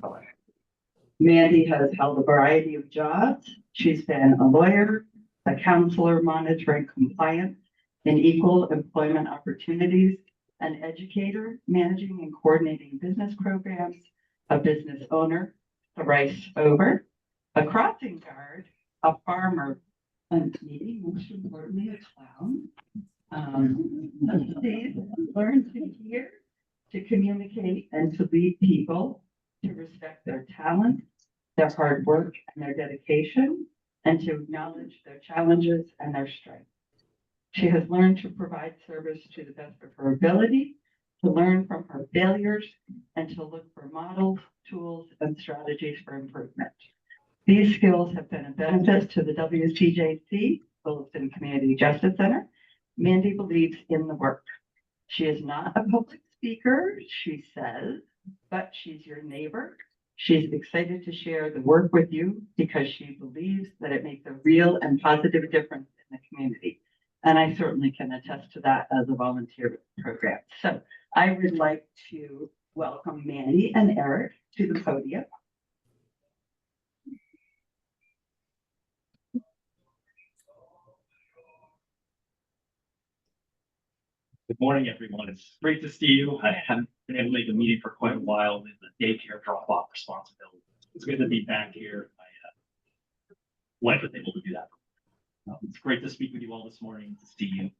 color. Mandy has held a variety of jobs. She's been a lawyer, a counselor monitoring compliance and equal employment opportunities, an educator managing and coordinating business programs, a business owner, a rice over, a crossing guard, a farmer, and maybe most importantly, a clown. These learn to hear, to communicate, and to lead people, to respect their talent, their hard work, and their dedication, and to acknowledge their challenges and their strengths. She has learned to provide service to the best of her ability, to learn from her failures, and to look for models, tools, and strategies for improvement. These skills have been a benefit to the WCJC, Williston Community Justice Center. Mandy believes in the work. She is not a public speaker, she says, but she's your neighbor. She's excited to share the work with you because she believes that it makes a real and positive difference in the community. And I certainly can attest to that as a volunteer program. So I would like to welcome Mandy and Erik to the podium. Good morning, everyone. It's great to see you. I haven't been able to make a meeting for quite a while with the daycare drop-off responsibility. It's good to be back here. My wife was able to do that. It's great to speak with you all this morning, to see you.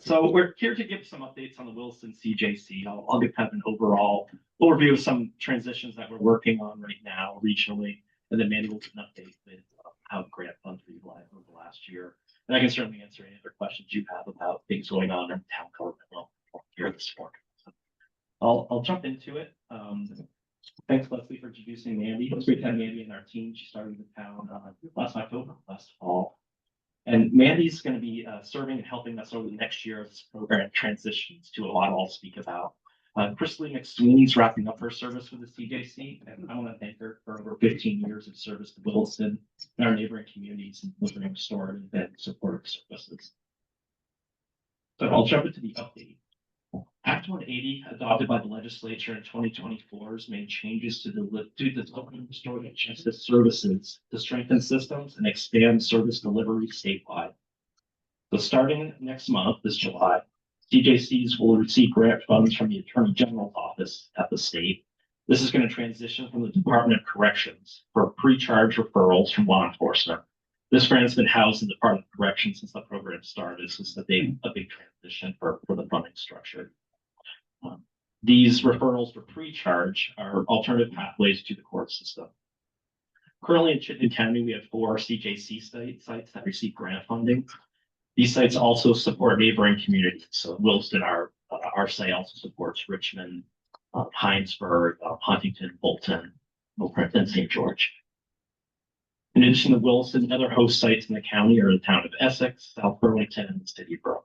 So we're here to give some updates on the Williston CJC. I'll give kind of an overall overview of some transitions that we're working on right now regionally, and then Mandy will give an update with how grant funds were utilized over the last year. And I can certainly answer any other questions you have about things going on in town government level here this morning. So I'll jump into it. Thanks, Leslie, for introducing Mandy. It was great to have Mandy and our team. She started in town last October, last fall. And Mandy's going to be serving and helping us over the next year as this program transitions to a lot I'll speak about. Chrisley McSweeney's wrapping up her service with the CJC, and I want to thank her for over 15 years of service to Williston and our neighboring communities in delivering restorative and supportive services. So I'll jump into the update. Act 180, adopted by the legislature in 2024, has made changes to the restorative justice services to strengthen systems and expand service delivery statewide. So starting next month, this July, CJCs will receive grant funds from the Attorney General's office at the state. This is going to transition from the Department of Corrections for pre-charge referrals from law enforcement. This grant has been housed in the Department of Corrections since the program started. This is a big transition for the funding structure. These referrals for pre-charge are alternative pathways to the court system. Currently in Chittenden County, we have 4 CJC sites that receive grant funding. These sites also support neighboring communities. So Williston, our site also supports Richmond, Hinesburg, Huntington, Bolton, and St. George. In addition to Williston, other host sites in the county are the town of Essex, South Burlington, and the city of Burlington.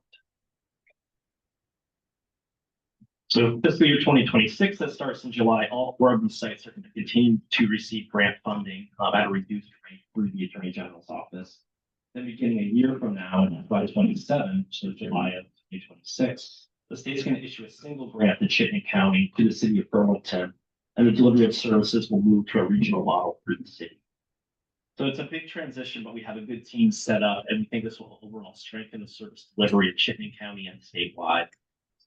So fiscal year 2026 that starts in July, all 4 of these sites are going to continue to receive grant funding at a reduced rate through the Attorney General's office. Then beginning a year from now, in FY 27, so July of 2026, the state's going to issue a single grant to Chittenden County to the city of Burlington, and the delivery of services will move to a regional model through the city. So it's a big transition, but we have a good team set up, and we think this will overall strengthen the service delivery of Chittenden County and statewide.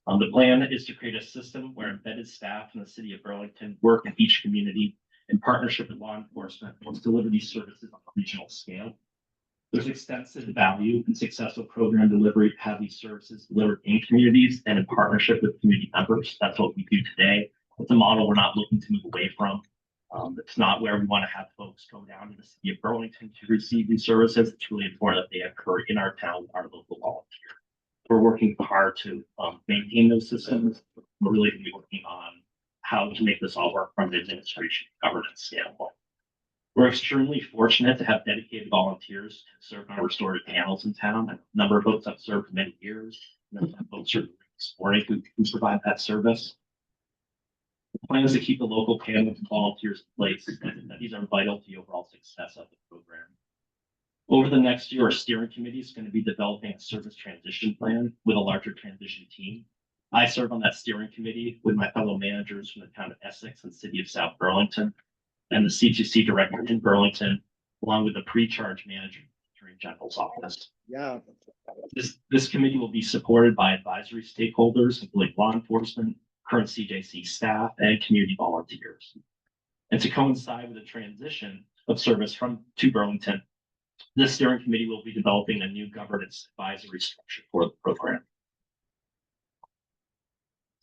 The plan is to create a system where embedded staff in the city of Burlington work in each community in partnership with law enforcement to deliver these services on a regional scale. There's extensive value in successful program delivery to have these services delivered in communities and in partnership with community members. That's what we do today. It's a model we're not looking to move away from. It's not where we want to have folks go down to the city of Burlington to receive these services. It's really important that they occur in our town with our local volunteers. We're working hard to maintain those systems. We're really going to be working on how to make this all work from the administration governance standpoint. We're extremely fortunate to have dedicated volunteers to serve on our restorative panels in town. A number of folks have served for many years. And then folks are this morning who provide that service. The plan is to keep the local panel of volunteers in place, and these are vital to the overall success of the program. Over the next year, our steering committee is going to be developing a service transition plan with a larger transition team. I serve on that steering committee with my fellow managers from the town of Essex and city of South Burlington. and the C2C director in Burlington, along with the pre-charge manager in the Attorney General's office. Yeah. This committee will be supported by advisory stakeholders, including law enforcement, current CJC staff, and community volunteers. And to coincide with the transition of service to Burlington, this steering committee will be developing a new governance advisory structure for the program.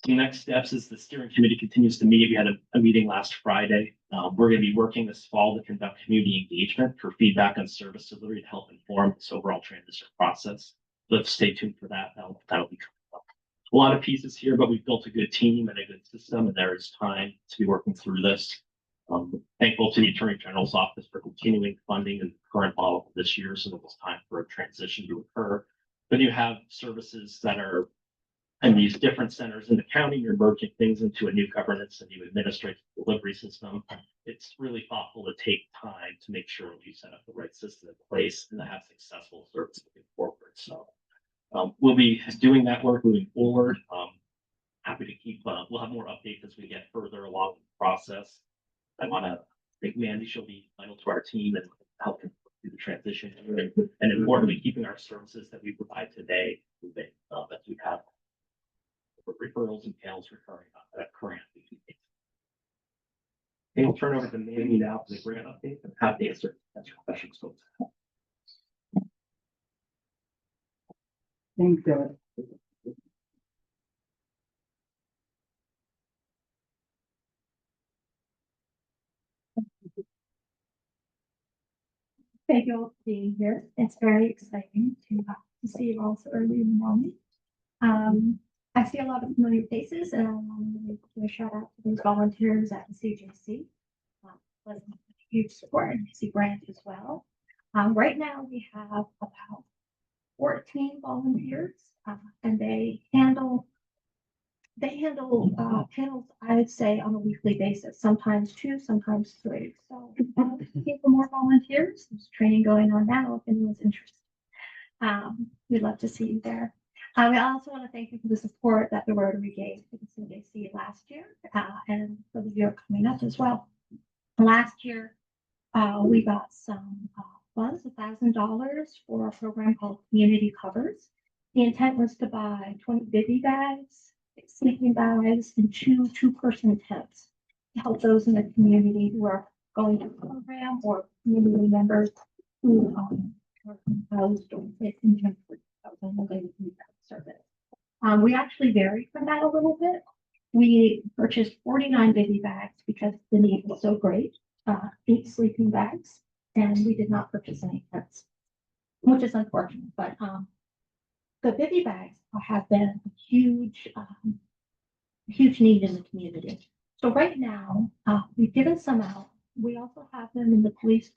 The next steps is the steering committee continues to meet. We had a meeting last Friday. We're going to be working this fall to conduct community engagement for feedback on service delivery to help inform this overall transition process. Let's stay tuned for that. That'll be coming up. A lot of pieces here, but we've built a good team and a good system, and there is time to be working through this. Thankful to the Attorney General's office for continuing funding in the current model for this year, so that it's time for a transition to occur. But you have services that are in these different centers in the county, you're merging things into a new governance and new administrative delivery system. It's really thoughtful to take time to make sure you set up the right system in place and to have successful service moving forward. So we'll be doing that work moving forward. Happy to keep, we'll have more updates as we get further along the process. I want to thank Mandy. She'll be vital to our team and helping through the transition, and importantly, keeping our services that we provide today moving as we have referrals and panels recurring at current. Okay, we'll turn over to Mandy now for the grant update and have the answer questions. Thanks, Erik. Thank you all for being here. It's very exciting to see you all so early in the morning. I see a lot of familiar faces, and I want to give a shout out to those volunteers at the CJC. Was a huge support and see grant as well. Right now we have about 14 volunteers, and they handle panels, I'd say, on a weekly basis, sometimes 2, sometimes 3. So looking for more volunteers. There's training going on now if anyone's interested. We'd love to see you there. We also want to thank you for the support that the Rotary gave to the CJC last year, and for the year coming up as well. Last year, we got some funds, $1,000 for a program called Community Covers. The intent was to buy 20 bivy bags, 6 sleeping bags, and 2 two-person tents to help those in the community who are going to the program or community members who are housed or in temporary service. We actually varied from that a little bit. We purchased 49 bivy bags because the need was so great, 8 sleeping bags, and we did not purchase any tents, which is unfortunate. But the bivy bags have been a huge need in the community. So right now, we've given some out. We also have them in the police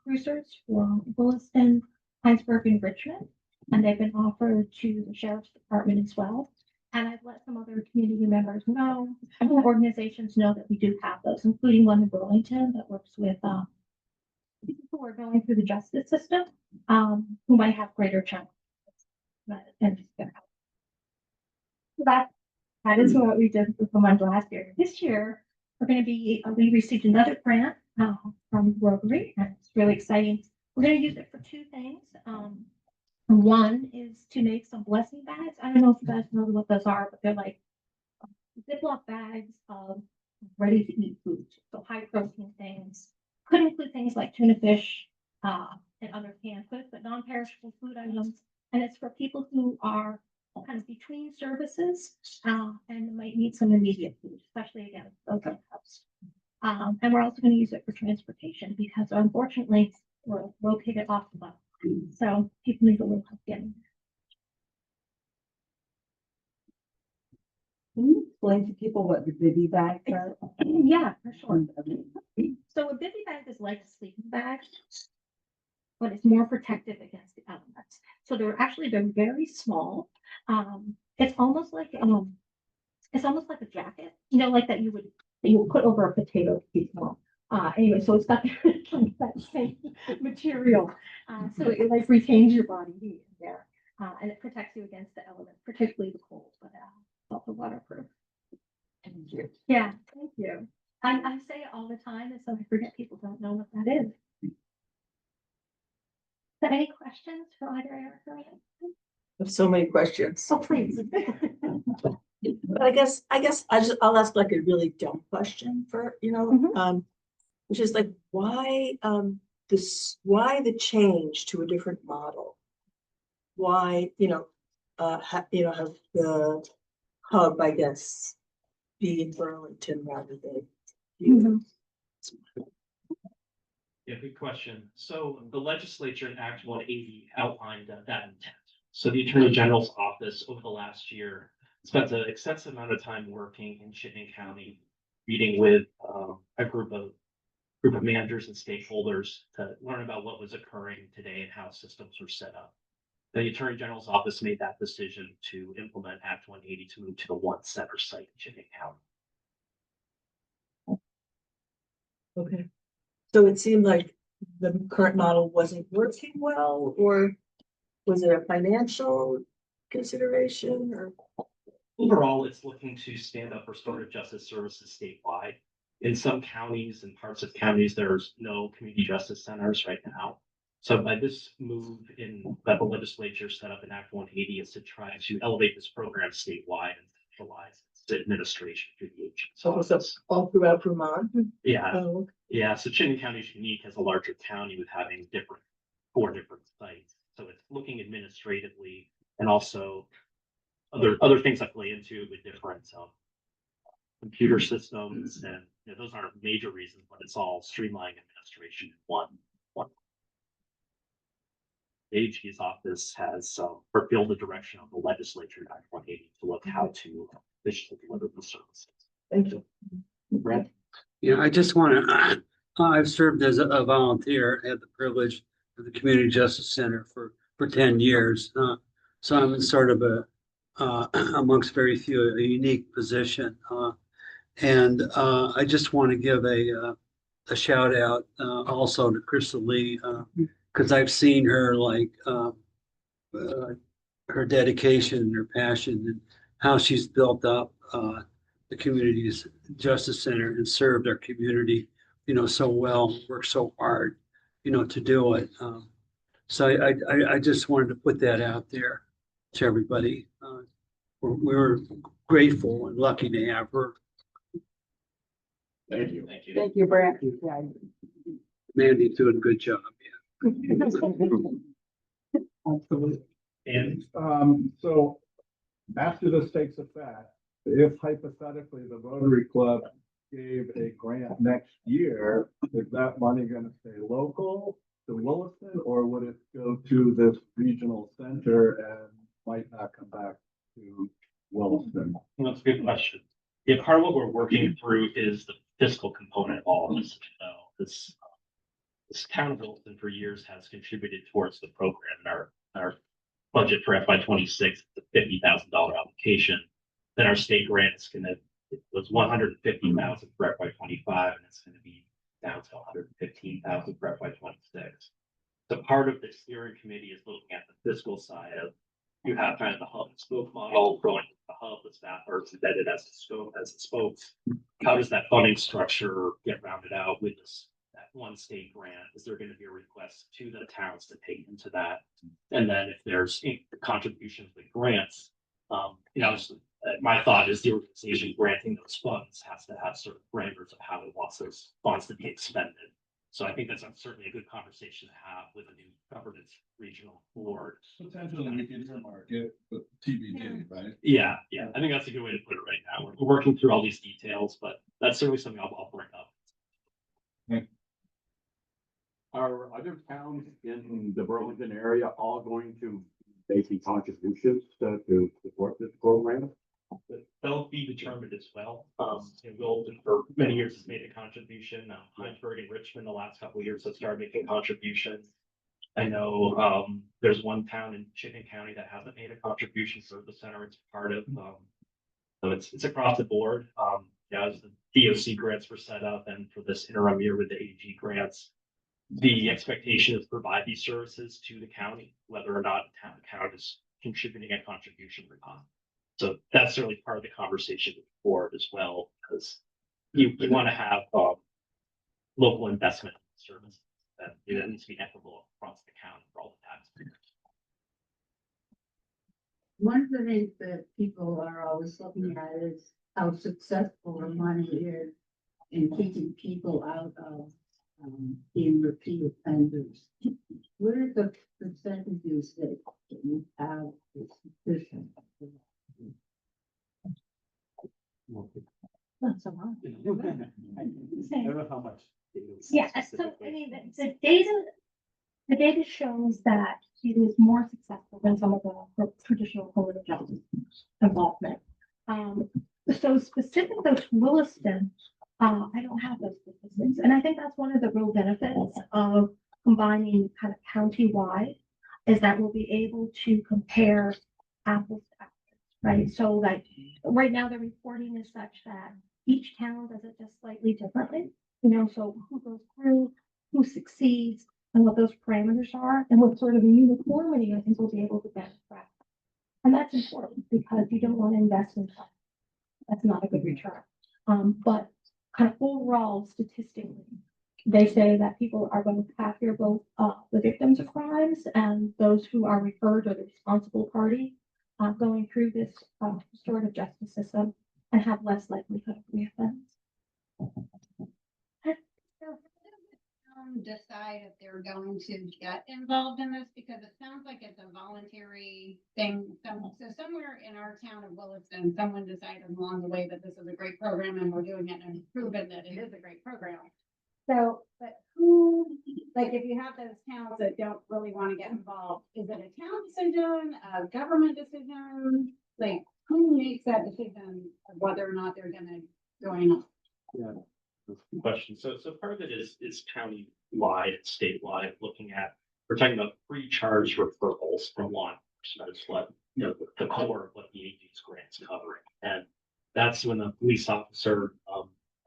cruisers for Williston, Heinsberg, and Richmond, and they've been offered to the sheriff's department as well. And I've let some other community members know, organizations know that we do have those, including one in Burlington that works with people who are going through the justice system, who might have greater challenges. And so that is what we did with the one last year. This year, we're going to be, we received another grant from Rotary, and it's really exciting. We're going to use it for 2 things. One is to make some blessing bags. I don't know if you guys know what those are, but they're like Ziploc bags of ready to eat food. So high protein things. Could include things like tuna fish and other canned goods, but non-perishable food items. And it's for people who are kind of between services and might need some immediate food, especially again, those are cups. And we're also going to use it for transportation because unfortunately we're located off the bus. So people need a little help getting there. Can you explain to people what the bivy bags are? Yeah, for sure. So a bivy bag is like a sleeping bag, but it's more protective against the elements. So they're very small. It's almost like a jacket, you know, like that you would put over a potato to keep warm. Anyway, so it's got that same material. So it like retains your body heat there. And it protects you against the elements, particularly the cold, but also waterproof. Thank you. Yeah, thank you. I say it all the time, and so I forget people don't know what that is. So any questions for either Eric or Ann? There's so many questions. Oh, please. But I'll ask like a really dumb question for, Mhm. which is like, why the change to a different model? Why, have the hub, I guess, be in Burlington rather than here? Yeah, good question. So the legislature in Act 180 outlined that intent. So the Attorney General's office over the last year spent an extensive amount of time working in Chittenden County, meeting with a group of managers and stakeholders to learn about what was occurring today and how systems were set up. The Attorney General's office made that decision to implement Act 180 to move to the one center site in Chittenden County. Okay. So it seemed like the current model wasn't working well, or was it a financial consideration, or? Overall, it's looking to stand up restorative justice services statewide. In some counties and parts of counties, there's no community justice centers right now. So by this move that the legislature set up in Act 180 is to try to elevate this program statewide and centralize its administration through the agency. So it's all throughout Vermont? Yeah, Oh, yeah. So Chittenden County is unique as a larger county with having four different sites. So it's looking administratively and also other things that play into it with different computer systems, and those aren't major reasons, but it's all streamlining administration in one. The AG's office has fulfilled the direction of the legislature in Act 180 to look how to efficiently deliver the services. thank you. Brent? Yeah, I just want to, I've served as a volunteer, had the privilege of the Community Justice Center for 10 years. So I'm in sort of amongst very few, a unique position. And I just want to give a shout out also to Crystal Lee, because I've seen her her dedication and her passion and how she's built up the community's justice center and served our community, so well, worked so hard, to do it. So I just wanted to put that out there to everybody. We're grateful and lucky to have her. Thank you. Thank you. Thank you, Brent. Mandy's doing a good job. Absolutely. And So after this takes effect, if hypothetically the Rotary Club gave a grant next year, is that money gonna stay local to Williston, or would it go to this regional center and might not come back to Williston? that's a good question. Yeah, part of what we're working through is the fiscal component of all of this. This town of Williston for years has contributed towards the program. Our budget for FY 26 is a $50,000 application. Then our state grant is it was 150,000 for FY 25, and it's going to be down to 115,000 for FY 26. So part of the steering committee is looking at the fiscal side of, you have kind of the hub and spoke model, growing the hub, the staff are embedded as the scope, as the spokes. How does that funding structure get rounded out with that one state grant? Is there going to be a request to the towns to pay into that? And then if there's contributions with grants, my thought is the organization granting those funds has to have certain parameters of how it wants those funds to be expended. So I think that's certainly a good conversation to have with a new governance regional board. Potentially we can earmark it, but TBD, right? Yeah, I think that's a good way to put it right now. We're working through all these details, but that's certainly something I'll bring up. Are other towns in the Burlington area all going to making contributions to support this program? They'll be determined as well. And Wilton for many years has made a contribution. Heinsberg and Richmond the last couple of years have started making contributions. I know there's one town in Chittenden County that hasn't made a contribution for the center it's part of. So it's across the board. As the DOC grants were set up and for this interim year with the AG grants, the expectation is to provide these services to the county, whether or not the town is contributing a contribution or not. So that's certainly part of the conversation with the board as well, because you want to have, local investment services that it needs to be equitable across the county for all the taxpayers. One of the things that people are always looking at is how successful the money is in keeping people out of being repeat offenders. What are the percentages that you have is sufficient? Not so much. I don't know how much. Yeah, so I mean, the data shows that it is more successful than some of the traditional criminal justice involvement. So specific to Williston, I don't have those statistics, and I think that's one of the real benefits of combining kind of county-wide, is that we'll be able to compare apples to apples, right? So like, right now the reporting is such that each town does it just slightly differently, so who goes through, who succeeds, and what those parameters are, and what sort of a uniformity I think we'll be able to get. And that's important because you don't want to invest in something that's not a good return. But kind of overall, statistically, they say that people are going to happier, both the victims of crimes and those who are referred or the responsible party going through this restorative justice system, and have less likelihood of reoffense. Decide if they're going to get involved in this, because it sounds like it's a voluntary thing. So somewhere in our town of Williston, someone decided along the way that this is a great program and we're doing it and proven that it is a great program. So, but who, like, if you have those towns that don't really want to get involved, is it a town decision, a government decision? Like, who makes that decision of whether or not they're gonna join up? Yeah. Question. So part of it is county-wide and statewide, looking at, we're talking about pre-charge referrals from law enforcement is what, the core of what the AG's grant's covering. And that's when a police officer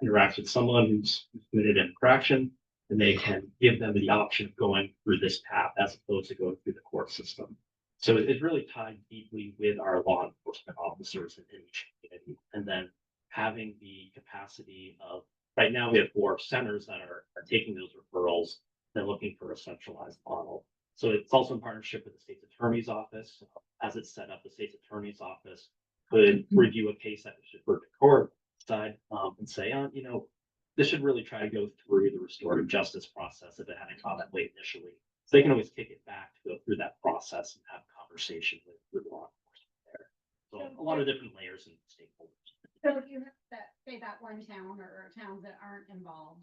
interacts with someone who's committed an infraction, and they can give them the option of going through this path as opposed to going through the court system. So it's really tied deeply with our law enforcement officers in each community, and then having the capacity of, right now we have 4 centers that are taking those referrals. They're looking for a centralized model. So it's also in partnership with the state's attorney's office. As it's set up, the state's attorney's office could review a case that should go to court side and say, this should really try to go through the restorative justice process if it hadn't gone that way initially. So they can always kick it back to go through that process and have a conversation with law enforcement there. So a lot of different layers and stakeholders. So if you have that, say that one town or towns that aren't involved,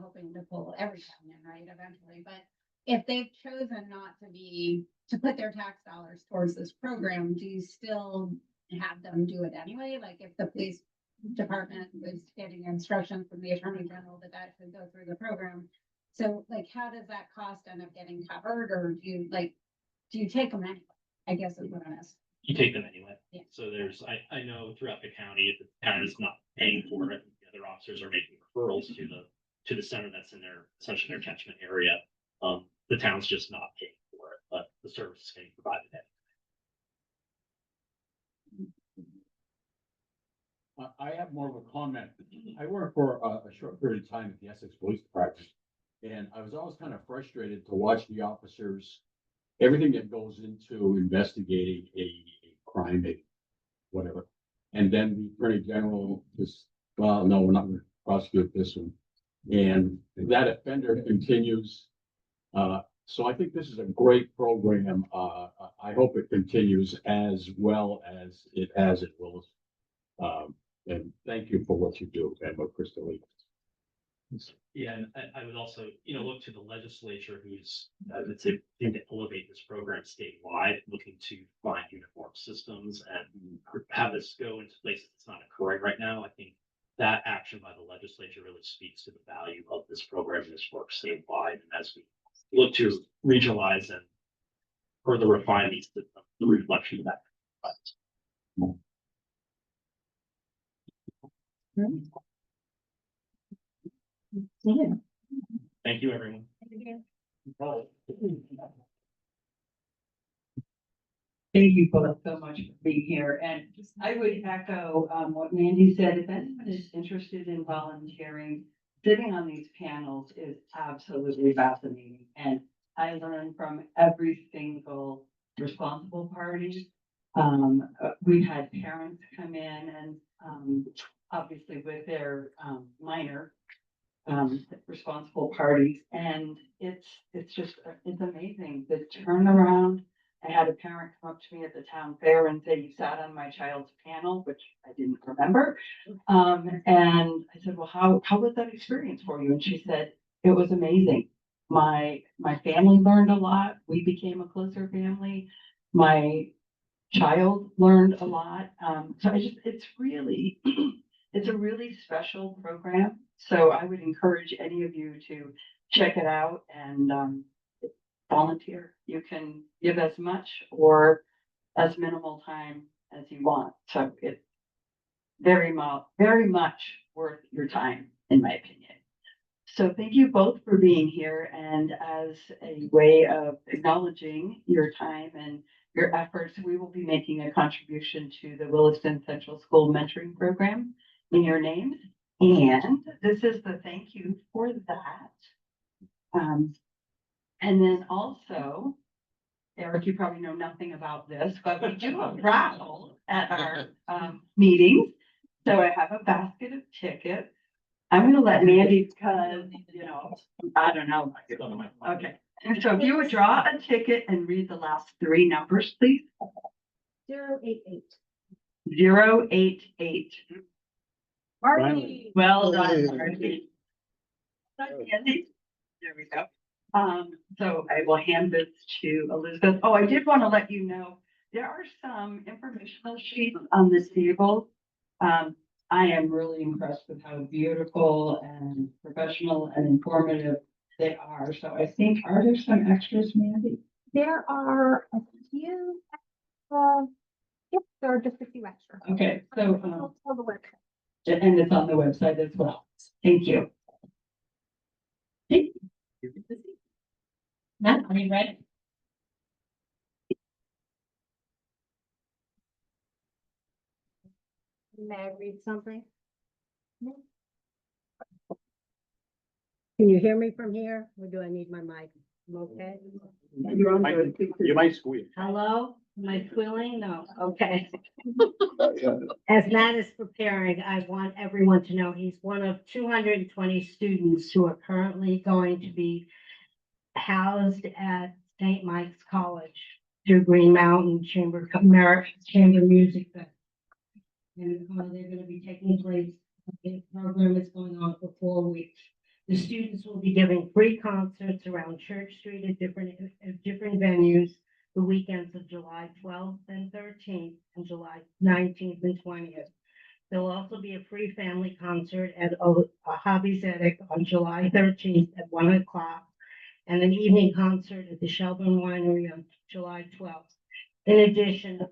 hoping to pull every town in, right, eventually, but if they've chosen not to put their tax dollars towards this program, do you still have them do it anyway? Like if the police department was getting instructions from the attorney general that should go through the program. So like, how does that cost end up getting covered, or do you take them anyway? I guess is what I'm asking. You take them anyway. Yeah. So I know throughout the county, if the town is not paying for it, the other officers are making referrals to the center that's in essentially their catchment area. The town's just not paying for it, but the service is getting provided anyway. I have more of a comment. I worked for a short period of time at the Essex Police Department, and I was always kind of frustrated to watch the officers, everything that goes into investigating a crime, whatever. And then the Attorney General just, well, no, we're not going to prosecute this one. And that offender continues. So I think this is a great program. I hope it continues as well as it has at Willis. And thank you for what you do and what Crystal Lee. Yeah, and I would also, look to the legislature who's, let's say, to elevate this program statewide, looking to find uniform systems and have this go into places it's not occurring right now. I think that action by the legislature really speaks to the value of this program and this work statewide. And as we look to regionalize and further refine these systems, the reflection of that. Thank you, everyone. Thank you. Thank you both so much for being here, and I would echo, what Mandy said, if anyone is interested in volunteering, sitting on these panels is absolutely fascinating, and I learn from every single responsible party. We've had parents come in and, obviously with their, minor, responsible parties, and it's just, it's amazing, the turnaround. I had a parent come up to me at the town fair and say, "You sat on my child's panel," which I didn't remember. And I said, "Well, how was that experience for you?" And she said, "It was amazing. My family learned a lot. We became a closer family. My child learned a lot." So it's really, it's a really special program. So I would encourage any of you to check it out and, volunteer. You can give as much or as minimal time as you want. So it's very much worth your time, in my opinion. So thank you both for being here, and as a way of acknowledging your time and your efforts, we will be making a contribution to the Williston Central School Mentoring Program in your names. And this is the thank you for that. And then also, Eric, you probably know nothing about this, but we do a raffle at our meetings. So I have a basket of tickets. I'm gonna let Mandy, because, I don't know. Okay, and so if you would draw a ticket and read the last three numbers, please. 088. 088. Marty. Well done, Marty. Andy. There we go. So I will hand this to Elizabeth. Oh, I did want to let you know, there are some informational sheets on this table. I am really impressed with how beautiful and professional and informative they are. So I think, are there some extras, Mandy? There are a few, yep, there are just a few extra. Okay, so, I'll tell the website. and it's on the website as well. Thank you. Matt, are you ready? May I read something? Can you hear me from here, or do I need my mic? I'm okay? You might squeak. Hello? Am I squealing? No, okay. As Matt is preparing, I want everyone to know he's one of 220 students who are currently going to be housed at St. Mike's College through Green Mountain Chamber Music Fest. And they're gonna be taking place, the program is going on for 4 weeks. The students will be giving free concerts around Church Street at different venues, the weekends of July 12th and 13th, and July 19th and 20th. There'll also be a free family concert at a Hobby's Attic on July 13th at 1 o'clock, and an evening concert at the Shelburne Winery on July 12th. In addition,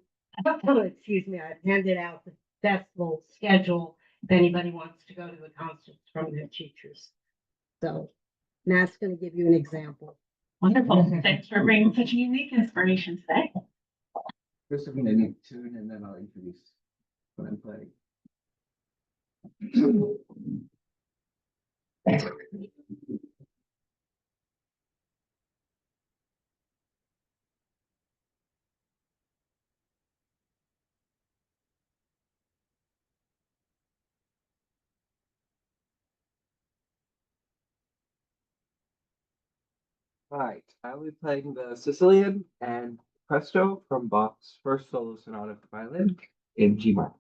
excuse me, I've handed out the festival schedule if anybody wants to go to the concerts from their teachers. So Matt's going to give you an example. Wonderful. Thanks for bringing such a unique inspiration today. First, I'm going to tune and then I'll introduce what I'm playing. Right, I'll be playing the Sicilian and Presto from Bach's first solo sonata for violin in G minor.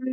All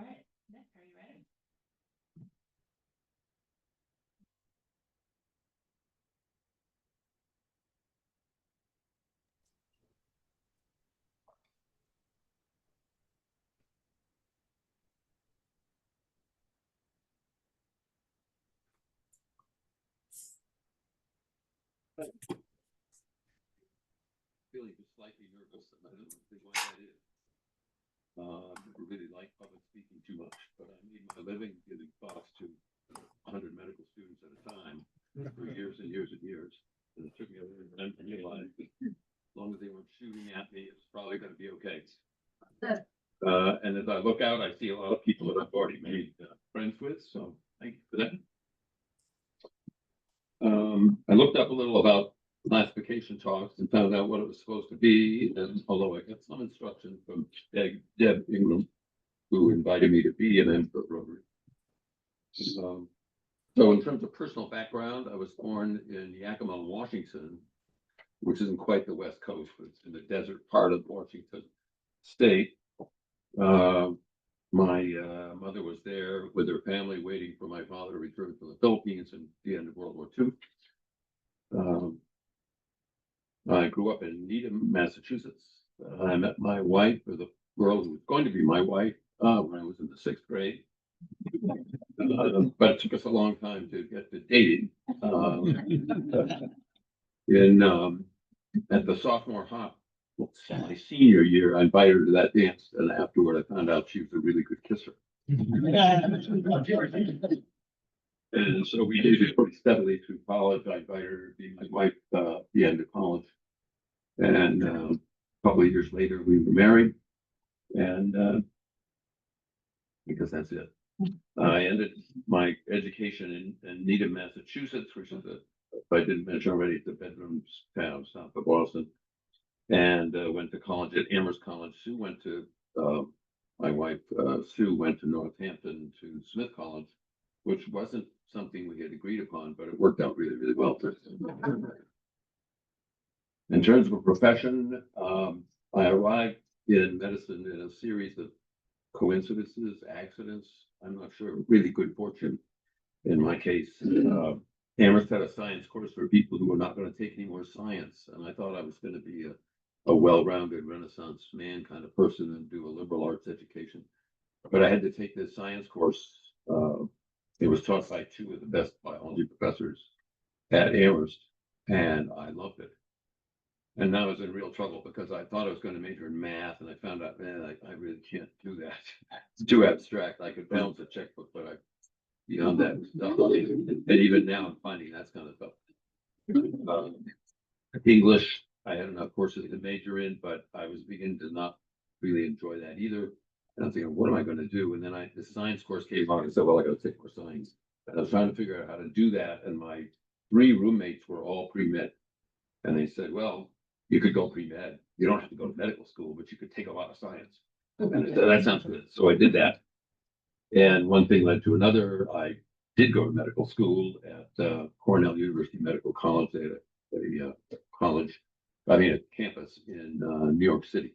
right, Nick, are you ready? Feeling just slightly nervous, and I don't think why that is. I never really liked public speaking too much, but I made my living giving talks to 100 medical students at a time for years and years and years. And it took me a little time to realize that as long as they weren't shooting at me, it's probably gonna be okay. And as I look out, I see a lot of people that I've already made friends with, so thank you for that. I looked up a little about classification talks and found out what it was supposed to be, and although I got some instruction from Deb Ingram, who invited me to be an member of Rotary. So in terms of personal background, I was born in Yakima, Washington, which isn't quite the West Coast, but it's in the desert part of Washington State. My mother was there with her family waiting for my father to return from the Philippines at the end of World War II. I grew up in Needham, Massachusetts. I met my wife, or the girl who was going to be my wife, when I was in the 6th grade. But it took us a long time to get to dating. At the sophomore hop, my senior year, I invited her to that dance, and afterward I found out she was a really good kisser. And so we dated pretty steadily through college. I invited her to be my wife at the end of college. And a couple of years later, we were married. And because that's it. I ended my education in Needham, Massachusetts, which is if I didn't mention already, it's a bedroom town south of Boston. And went to college at Amherst College. Sue went to, my wife, Sue went to Northampton to Smith College, which wasn't something we had agreed upon, but it worked out really, really well. In terms of a profession, I arrived in medicine in a series of coincidences, accidents. I'm not sure, really good fortune. In my case, Amherst had a science course for people who were not going to take any more science. And I thought I was going to be a well-rounded Renaissance man kind of person and do a liberal arts education. But I had to take this science course. It was taught by 2 of the best biology professors at Amherst, and I loved it. And now I was in real trouble because I thought I was going to major in math, and I found out, man, I really can't do that. It's too abstract. I could balance a checkbook, but beyond that stuff. And even now I'm finding that's kind of stuff. English, I had enough courses to major in, but I was beginning to not really enjoy that either. And I'm thinking, what am I going to do? And then the science course came on and said, well, I got to take more science. And I was trying to figure out how to do that. And my 3 roommates were all pre-med. And they said, well, you could go pre-med. You don't have to go to medical school, but you could take a lot of science. And I said, that sounds good. So I did that. And one thing led to another. I did go to medical school at Cornell University Medical College. They had a campus in New York City.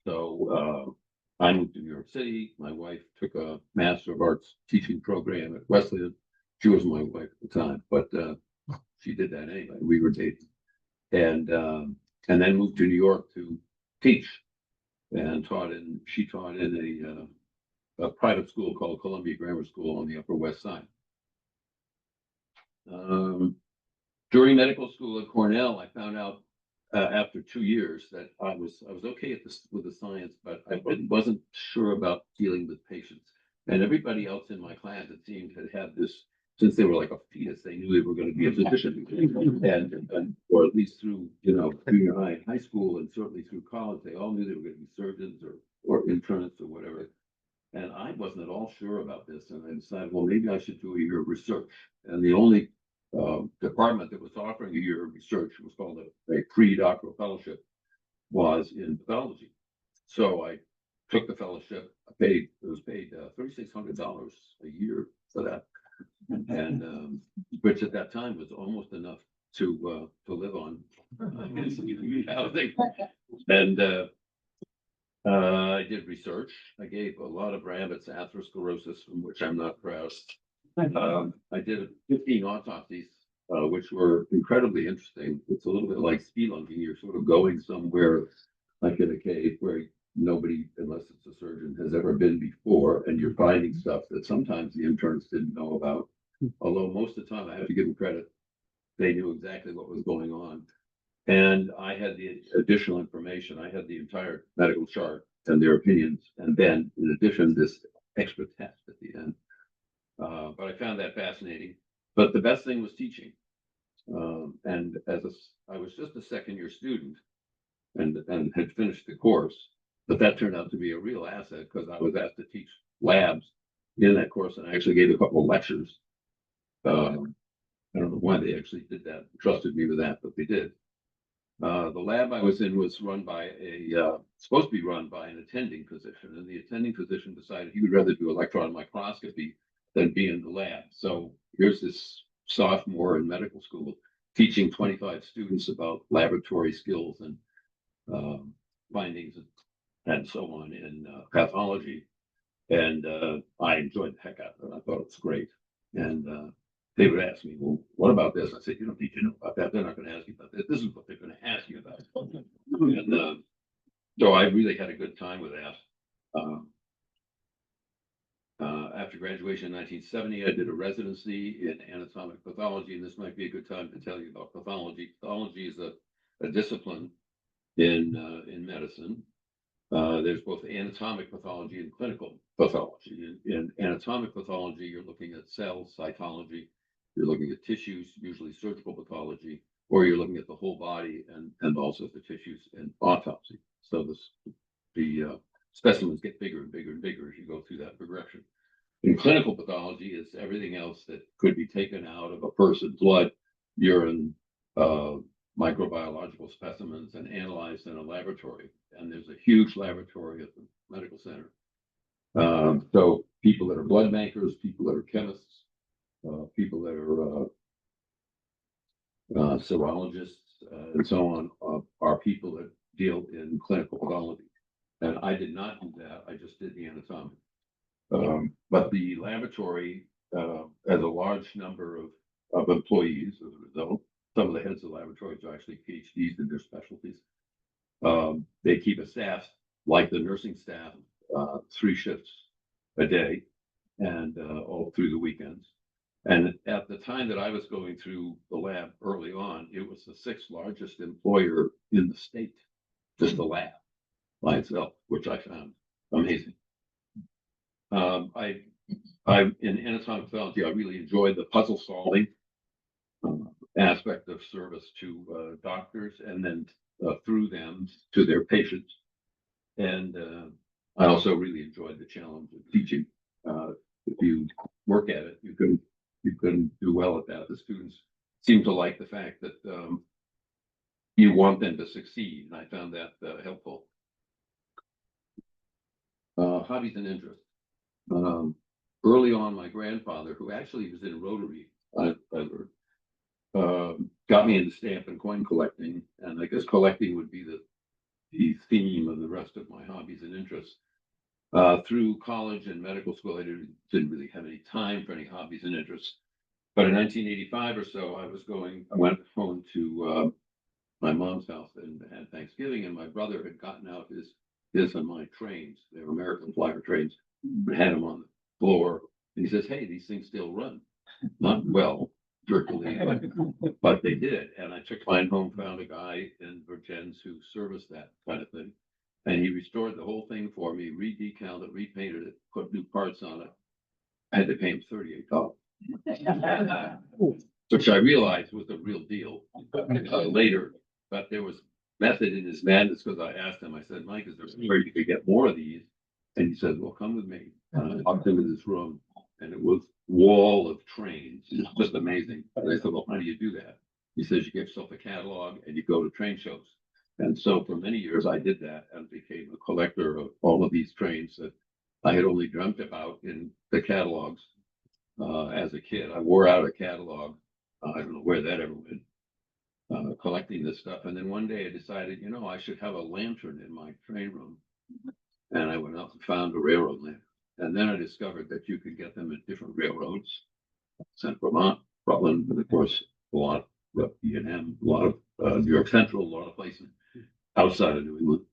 So I moved to New York City. My wife took a Master of Arts teaching program at Wesleyan. She wasn't my wife at the time, but she did that anyway. We were dating, and then moved to New York to teach, and she taught in a private school called Columbia Grammar School on the Upper West Side. During medical school at Cornell, I found out after 2 years that I was okay with the science, but I wasn't sure about dealing with patients. And everybody else in my class, it seemed, had this, since they were like a fetus, they knew they were going to be a physician, and or at least through junior high school, and certainly through college, they all knew they were going to be surgeons or internists or whatever. And I wasn't at all sure about this, and I decided, well, maybe I should do a year of research. And the only department that was offering a year of research was called a pre-doctoral fellowship, was in pathology. So I took the fellowship. It was paid $3,600 a year for that, and which at that time was almost enough to live on. And I did research. I gave a lot of rabbits atherosclerosis, from which I'm not proud. I did 15 autopsies, which were incredibly interesting. It's a little bit like spelunking. You're sort of going somewhere like in a cave where nobody, unless it's a surgeon, has ever been before, and you're finding stuff that sometimes the interns didn't know about. Although most of the time, I have to give them credit, they knew exactly what was going on. And I had the additional information. I had the entire medical chart and their opinions, and then in addition, this extra test at the end. But I found that fascinating. But the best thing was teaching. And I was just a second year student and had finished the course, but that turned out to be a real asset because I was asked to teach labs in that course and I actually gave a couple of lectures. I don't know why they actually did that, trusted me with that, but they did. The lab I was in was run by supposed to be run by an attending physician, and the attending physician decided he would rather do electron microscopy than be in the lab. So here's this sophomore in medical school teaching 25 students about laboratory skills and findings and so on in pathology. And I enjoyed the heck out of it. I thought it was great. And they would ask me, well, what about this? I said, you don't need to know about that. They're not going to ask you about this. This is what they're going to ask you about. And so I really had a good time with that. After graduation in 1970, I did a residency in anatomic pathology, and this might be a good time to tell you about pathology. Pathology is a discipline in medicine. There's both anatomic pathology and clinical pathology. In anatomic pathology, you're looking at cells, cytology, you're looking at tissues, usually surgical pathology, or you're looking at the whole body and also the tissues and autopsy. So the specimens get bigger and bigger and bigger as you go through that progression. In clinical pathology is everything else that could be taken out of a person's blood, urine, microbiological specimens and analyzed in a laboratory. And there's a huge laboratory at the medical center. So people that are blood bankers, people that are chemists, people that are serologists, and so on, are people that deal in clinical pathology. And I did not do that. I just did the anatomic. But the laboratory has a large number of employees as a result. Some of the heads of laboratories are actually PhDs in their specialties. They keep a staff like the nursing staff, 3 shifts a day and all through the weekends. And at the time that I was going through the lab early on, it was the 6th largest employer in the state, just the lab by itself, which I found amazing. In anatomic pathology, I really enjoyed the puzzle solving aspect of service to doctors and then through them to their patients. And I also really enjoyed the challenge of teaching. If you work at it, you can do well at that. The students seem to like the fact that you want them to succeed, and I found that helpful. Hobbies and interests. Early on, my grandfather, who actually was in Rotary, got me into stamp and coin collecting, and I guess collecting would be the theme of the rest of my hobbies and interests. Through college and medical school, I didn't really have any time for any hobbies and interests. But in 1985 or so, I went home to my mom's house and had Thanksgiving, and my brother had gotten out his and my trains. They were American Flyer trains, had them on the floor. And he says, hey, these things still run. Not well, virtually, but they did. And I took mine home, found a guy in Virgins who serviced that kind of thing. And he restored the whole thing for me, re-decaled it, repainted it, put new parts on it. I had to pay him $38. Which I realized was a real deal later. But there was method in his madness because I asked him, I said, Mike, is there somewhere you could get more of these? And he said, well, come with me. And I walked into this room and it was wall of trains. It's just amazing. And I said, well, how do you do that? He says, you get yourself a catalog and you go to train shows. And so for many years I did that and became a collector of all of these trains that I had only dreamt about in the catalogs as a kid. I wore out a catalog. I don't know where that ever went, collecting this stuff. And then one day I decided, I should have a lantern in my train room. And I went out and found a railroad lantern. And then I discovered that you could get them at different railroads, Central Vermont, Rutland, and of course, a lot of E&M, a lot of New York Central, a lot of places outside of New England,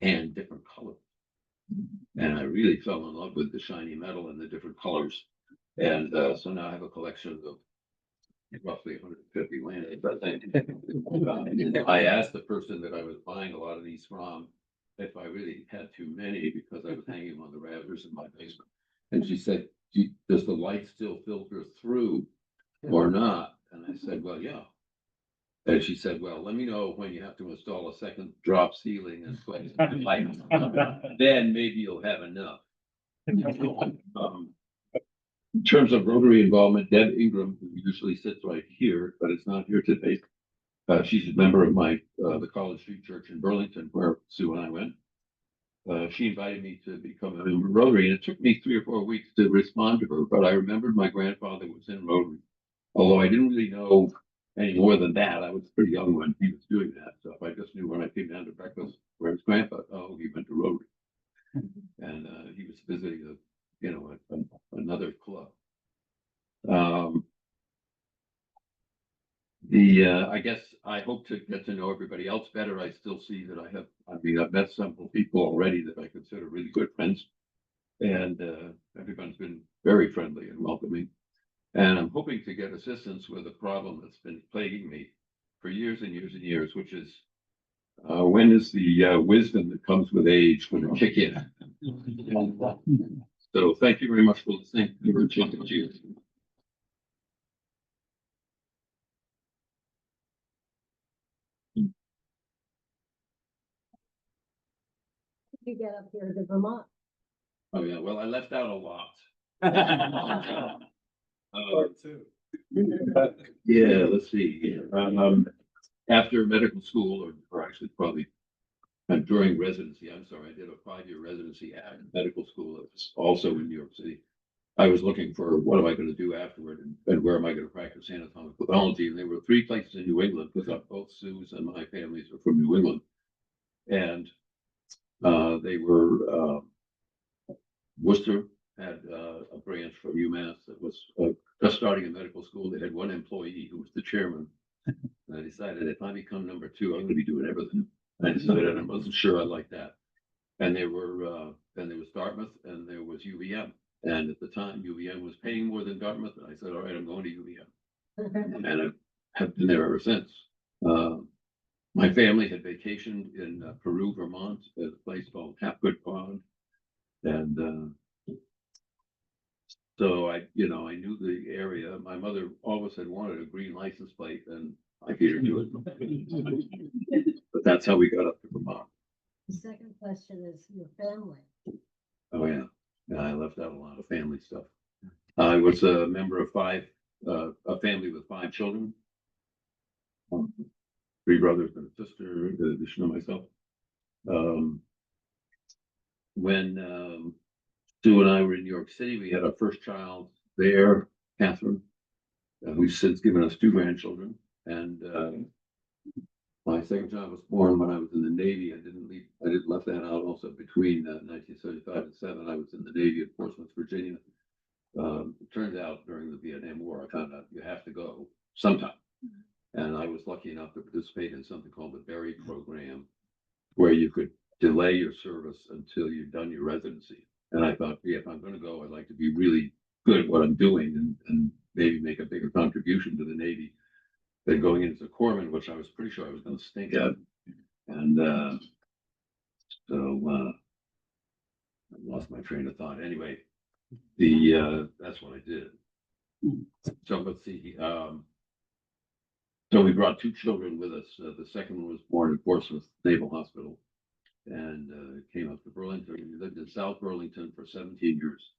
and different colors. And I really fell in love with the shiny metal and the different colors. And so now I have a collection of roughly 150 lanterns. I asked the person that I was buying a lot of these from if I really had too many because I was hanging them on the rafters in my basement. And she said, does the light still filter through or not? And I said, well, yeah. And she said, well, let me know when you have to install a second drop ceiling and place lights. Then maybe you'll have enough. In terms of Rotary involvement, Deb Ingram, who usually sits right here, but is not here today. She's a member of the College Street Church in Burlington, where Sue and I went. She invited me to become a member of Rotary, and it took me 3 or 4 weeks to respond to her, but I remembered my grandfather was in Rotary. Although I didn't really know any more than that, I was pretty young when he was doing that stuff. I just knew when I came down to breakfast, where's Grandpa? Oh, he went to Rotary. And he was visiting another club. I guess I hope to get to know everybody else better. I still see that I've met several people already that I consider really good friends. And everyone's been very friendly and welcoming. And I'm hoping to get assistance with a problem that's been plaguing me for years and years and years, which is when is the wisdom that comes with age going to kick in? So thank you very much for listening. Cheers. You get up here to Vermont. Oh, yeah. Well, I left out a lot. Yeah, let's see. After medical school, or actually probably during residency, I'm sorry, I did a 5-year residency at medical school. It was also in New York City. I was looking for what am I going to do afterward and where am I going to practice anatomic pathology? And there were 3 places in New England because both Sue's and my families are from New England. And they were Worcester had a branch from UMass that was just starting in medical school. They had 1 employee who was the chairman. And I decided if I become number 2, I'm going to be doing everything. I decided I wasn't sure I liked that. And there was Dartmouth and there was UVM. And at the time, UVM was paying more than Dartmouth. And I said, all right, I'm going to UVM. And I have been there ever since. My family had vacationed in Peru, Vermont, at a place called Hapgood Pond. And so I knew the area. My mother always had wanted a green license plate, and I beat her to it. But that's how we got up to Vermont. The second question is your family. Oh, yeah. Yeah, I left out a lot of family stuff. I was a member of a family with 5 children. 3 brothers and a sister, in addition to myself. When Sue and I were in New York City, we had our first child there, Catherine, who's since given us 2 grandchildren. And my second child was born when I was in the Navy. I didn't left that out also between 1975 and 7. I was in the Navy at Portsmouth, Virginia. It turns out during the Vietnam War, I found out you have to go sometime. And I was lucky enough to participate in something called the Berry program, where you could delay your service until you've done your residency. And I thought, yeah, if I'm going to go, I'd like to be really good at what I'm doing and maybe make a bigger contribution to the Navy than going into the corpsman, which I was pretty sure I was going to stink at. And so I lost my train of thought. Anyway, that's what I did. So let's see. So we brought 2 children with us. The second one was born in Portsmouth Naval Hospital and came up to Burlington. We lived in South Burlington for 17 years.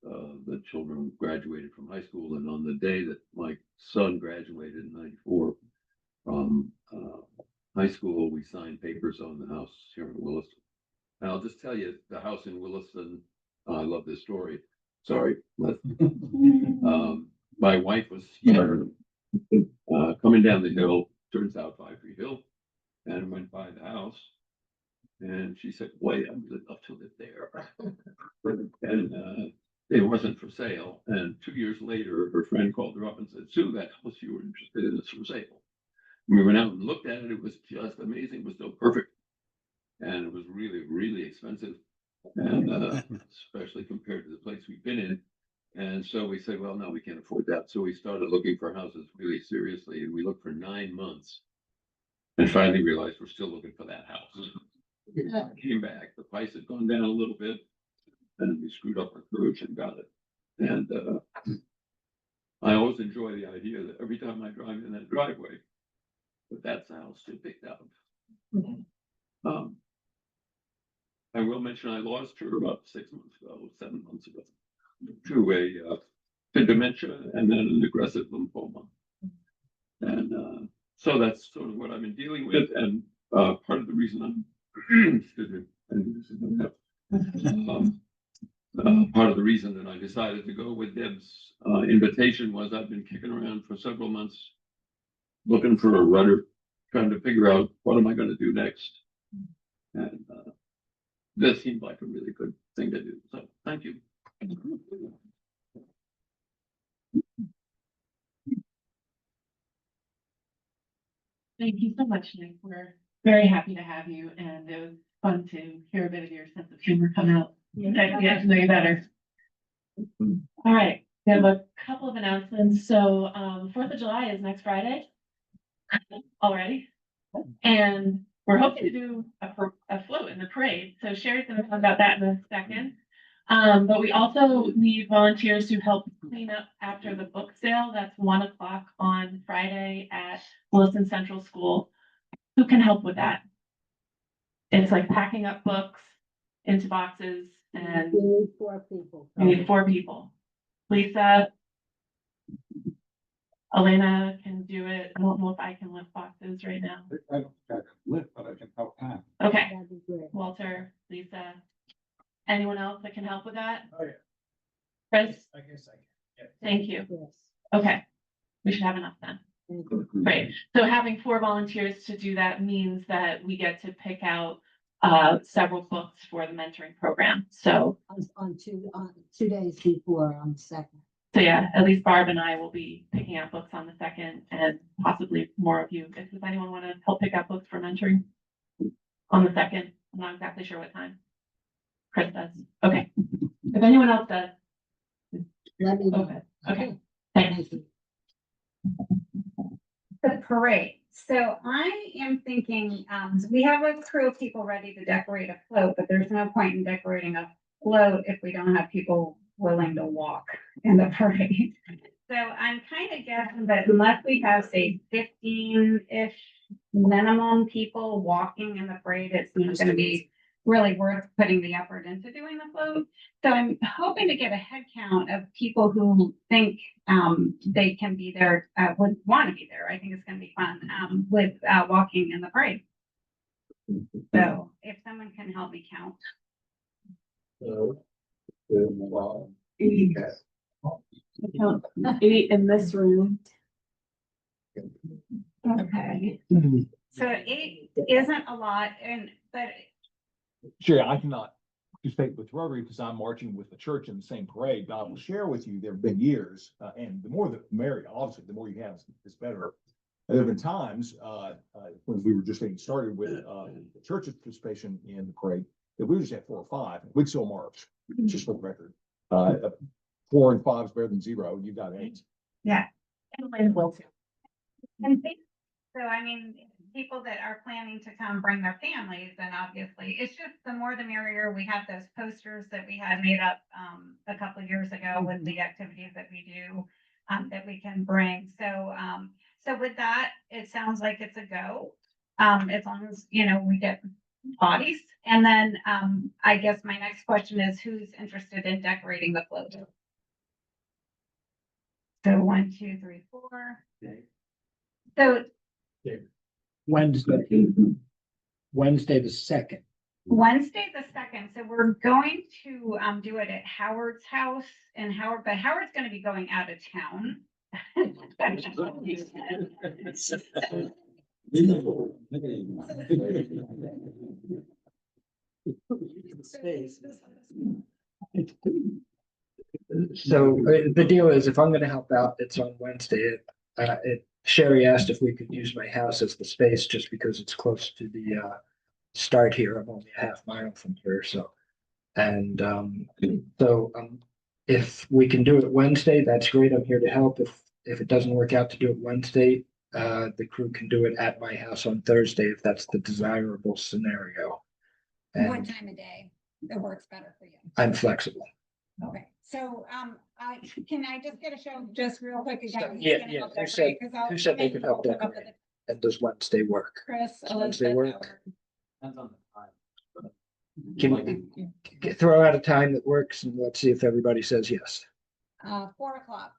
The children graduated from high school, and on the day that my son graduated in '94 from high school, we signed papers on the house here in Williston. And I'll just tell you, the house in Williston, I love this story. Sorry. My wife was here, coming down the hill, turns out 5 Tree Hill, and went by the house. And she said, boy, I would love to live there. And it wasn't for sale. And 2 years later, her friend called her up and said, Sue, that house you were interested in is for sale. And we went out and looked at it. It was just amazing. It was so perfect. And it was really, really expensive. And especially compared to the place we've been in. And so we said, well, no, we can't afford that. So we started looking for houses really seriously. And we looked for 9 months and finally realized we're still looking for that house. Came back, the price had gone down a little bit, and we screwed up our courage and got it. And I always enjoy the idea that every time I drive in that driveway, that that's the house they picked out. I will mention I lost her about 6 months ago, 7 months ago, to dementia and then an aggressive lymphoma. And so that's sort of what I've been dealing with, and part of the reason I'm excuse me, part of the reason that I decided to go with Deb's invitation was I've been kicking around for several months looking for a rudder, trying to figure out what am I going to do next. And this seemed like a really good thing to do. So thank you. Thank you so much, Nick. We're very happy to have you, and it was fun to hear a bit of your sense of humor come out. I get to know you better. All right, we have a couple of announcements. So 4th of July is next Friday already. And we're hoping to do a float in the parade. So Sherry's going to talk about that in a second. But we also need volunteers to help clean up after the book sale. That's 1 o'clock on Friday at Williston Central School. Who can help with that? It's like packing up books into boxes, and We need 4 people. we need 4 people. Lisa, Elena can do it. I don't know if I can lift boxes right now. I don't think I can lift, but I can help pack. Okay, That'd be great. Walter, Lisa, anyone else that can help with that? Oh, yeah. Chris, I guess I can. thank you. Yes. Okay, we should have enough then. Thank you. Great. So having 4 volunteers to do that means that we get to pick out several books for the mentoring program. So On 2 days before on the 2nd. yeah, at least Barb and I will be picking out books on the 2nd, and possibly more of you. Does anyone want to help pick out books for mentoring on the 2nd? I'm not exactly sure what time. Chris does. Okay. If anyone else does. Let me know. Okay. Okay. Thanks. Thank you. The parade. So I am thinking, we have a crew of people ready to decorate a float, but there's no point in decorating a float if we don't have people willing to walk in the parade. So I'm kind of guessing that unless we have, say, 15-ish minimum people walking in the parade, it's not going to be really worth putting the effort into doing the float. So I'm hoping to get a head count of people who think they can be there, would want to be there. I think it's going to be fun with walking in the parade. So if someone can help me count. Count 8 in this room. Okay. So 8 isn't a lot, but Sure, I cannot participate with Rotary because I'm marching with the church in the same parade, but I will share with you, there have been years, and the more the merrier, obviously, the more you have is better. There have been times, when we were just getting started with, the church's participation in the parade, that we just had 4 or 5, we'd still march, just for the record. 4 and 5 is better than 0, you've got 8. yeah. And will too. And so, I mean, people that are planning to come bring their families, then obviously, it's just the more the merrier. We have those posters that we had made up a couple of years ago with the activities that we do that we can bring. So, so with that, it sounds like it's a go. As long as, you know, we get bodies. And then I guess my next question is, who's interested in decorating the float? So 1, 2, 3, 4. So Wednesday the 2nd. Wednesday the 2nd, so we're going to do it at Howard's house in Howard, but Howard's gonna be going out of town. So the deal is, if I'm gonna help out, it's on Wednesday. Sherry asked if we could use my house as the space just because it's close to the start here. I'm only a half mile from here, so. And if we can do it Wednesday, that's great. I'm here to help. If it doesn't work out to do it Wednesday, the crew can do it at my house on Thursday if that's the desirable scenario. What And time of day that works better for you? I'm flexible. Okay, so, can I just get a show just real quick again? who's Yeah, gonna yeah, help who decorate? said, 'Cause I'll who said they make could the help whole up decorate? with And does Wednesday work? Chris. Does Wednesday Elizabeth, work? Depends on the time. Can you throw out a time that works and let's see if everybody says yes. 4 o'clock.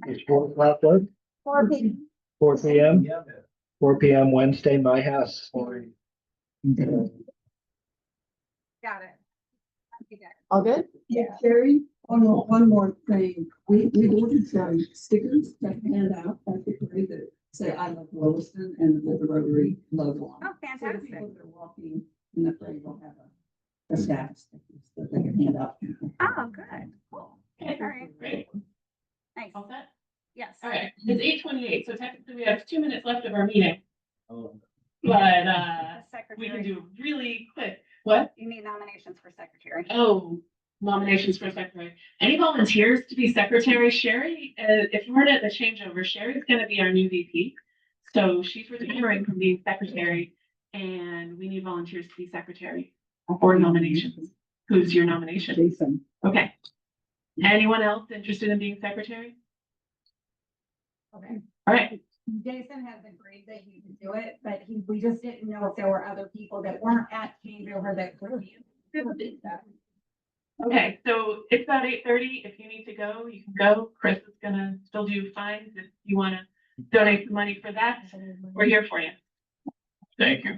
Is 4 o'clock work? 4 p.m. 4 p.m.? 4 p.m. Wednesday, my house. Got it. All good? Yeah. Sherry, one more thing. We ordered some stickers to hand out at the parade that say I love Williston and with the Rotary logo on. Oh, So the fantastic. people that are walking in the parade will have a stack of stickers that they can hand out. Oh, good, cool. Okay, All right, great. nice. All set? Yes. All right, it's 8:28, so technically we have 2 minutes left of our meeting, Oh, but, we Secretary, can do really quick. What? you need nominations for secretary. Oh, nominations for secretary. Any volunteers to be secretary? Sherry, if you weren't at the changeover, Sherry's gonna be our new VP. So she's retiring from being secretary and we need volunteers to be secretary or nominations. Who's your nomination? Jason. Okay. Anyone else interested in being secretary? Okay. All right. Jason has agreed that he could do it, but we just didn't know if there were other people that weren't at changeover that could be. Okay, so it's about 8:30. If you need to go, you can go. Chris is gonna still do fines. If you wanna donate some money for that, we're here for you. Thank you.